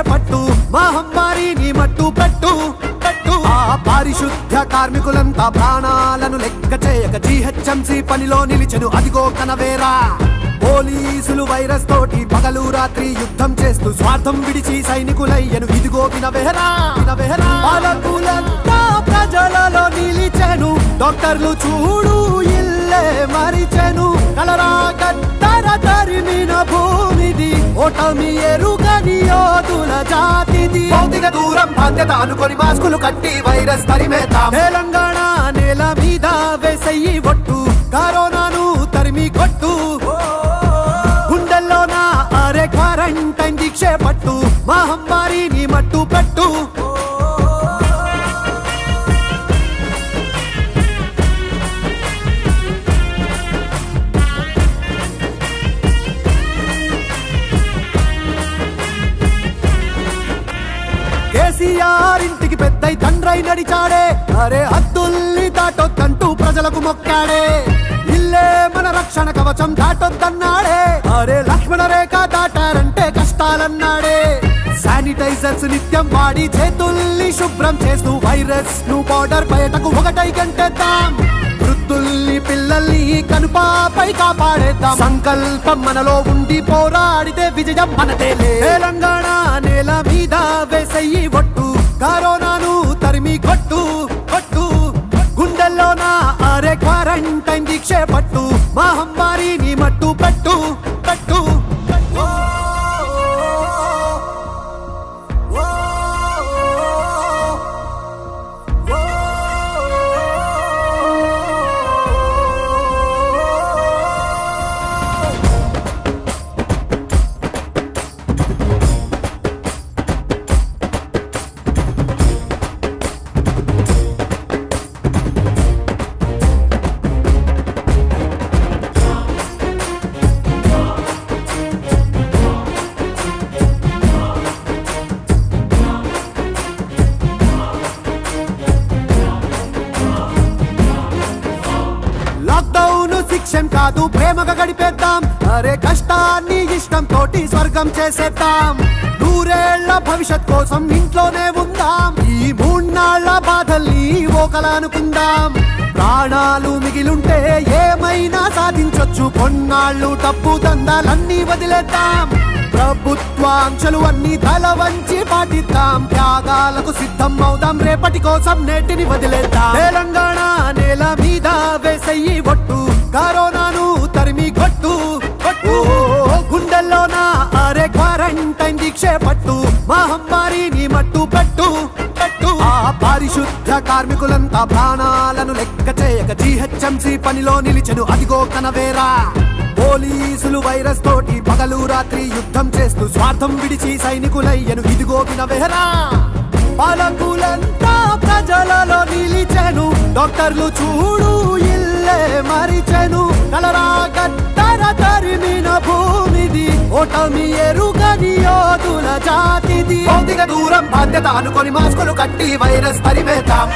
పట్టు మహమ్మారిని మట్టు పెట్టు పెట్టు ఆ పారిశుద్ధ్య కార్మికులంతా ప్రాణాలను లెక్క చేయక జీహెచ్ఎంసీ పనిలో నిలిచెను అదిగో కనవేరా పోలీసులు వైరస్ తోటి పగలు రాత్రి యుద్ధం చేస్తూ స్వార్థం విడిచి సైనికులయ్యను ఇదిగో వినవేరా వినవేరా పాలకులంతా ప్రజలలో నిలిచెను డాక్టర్లు చూడు ఇల్లే మరిచెను కలరా కత్తర తరిమిన భూమిది ఓటమి ఎరుగని యోధుల జాతిది భౌతిక దూరం బాధ్యత అనుకొని మాస్కులు కట్టి వైరస్ తరిమేతాం తెలంగాణ నేల మీద వేసయ్యి ఒట్టు కరోనాను తరిమి కొట్టు గుండెల్లోన అరే క్వారంటైన్ దీక్షే పట్టు మహమ్మారిని మట్టు పెట్టు కేసీఆర్ ఇంటికి పెద్దై తండ్రై నడిచాడే అరే హద్దుల్ని దాటొద్దంటూ ప్రజలకు మొక్కాడే ఇల్లే మన రక్షణ కవచం దాటొద్దన్నాడే అరే లక్ష్మణ రేఖ దాటారంటే కష్టాలన్నాడే శానిటైజర్స్ నిత్యం వాడి చేతుల్ని శుభ్రం చేస్తూ వైరస్ ను బార్డర్ బయటకు ఒకటై గంటేద్దాం వృద్ధుల్ని పిల్లల్ని కనుపాపై కాపాడేద్దాం సంకల్పం మనలో ఉండి పోరాడితే విజయం మనదేలే తెలంగాణ నేల మీద వేసయ్యి ఒట్టు కరోనాను తరిమి కొట్టు కొట్టు గుండెల్లోన అరే క్వారంటైన్ దీక్షే పట్టు మహమ్మారిని మట్టు పెట్టు పెట్టు శిక్షం కాదు ప్రేమగా గడిపేద్దాం అరే కష్టాన్ని ఇష్టం తోటి స్వర్గం చేసేద్దాం నూరేళ్ల భవిష్యత్ కోసం ఇంట్లోనే ఉందాం ఈ మూన్నాళ్ల బాధల్ని ఓకలానుకుందాం ప్రాణాలు మిగిలుంటే ఏమైనా సాధించొచ్చు కొన్నాళ్ళు డబ్బు దందాలన్నీ వదిలేద్దాం ప్రభుత్వాంక్షలు అన్ని తల వంచి పాటిద్దాం త్యాగాలకు సిద్ధం అవుదాం రేపటి కోసం నేటిని వదిలేద్దాం తెలంగాణ నేల మీద వేసయ్యి ఒట్టు కరోనాను తరిమి కొట్టు కొట్టు గుండెల్లోన అరే క్వారంటైన్ దీక్షే పట్టు మహమ్మారిని మట్టు పెట్టు పెట్టు ఆ పారిశుద్ధ్య కార్మికులంతా ప్రాణాలను లెక్క చేయక జీహెచ్ఎంసీ పనిలో నిలిచెను అదిగో కనవేరా పోలీసులు వైరస్ తోటి పగలు రాత్రి యుద్ధం చేస్తూ స్వార్థం విడిచి సైనికులయ్యను ఇదిగో వినవేరా పాలకులంతా ప్రజలలో నిలిచెను డాక్టర్లు చూడు ఇల్లే మరిచెను కలరా కత్తర తరిమిన భూమిది ఓటమి ఎరుగని యోధుల జాతిది భౌతిక దూరం బాధ్యత అనుకొని మాస్కులు కట్టి వైరస్ తరిమేతాం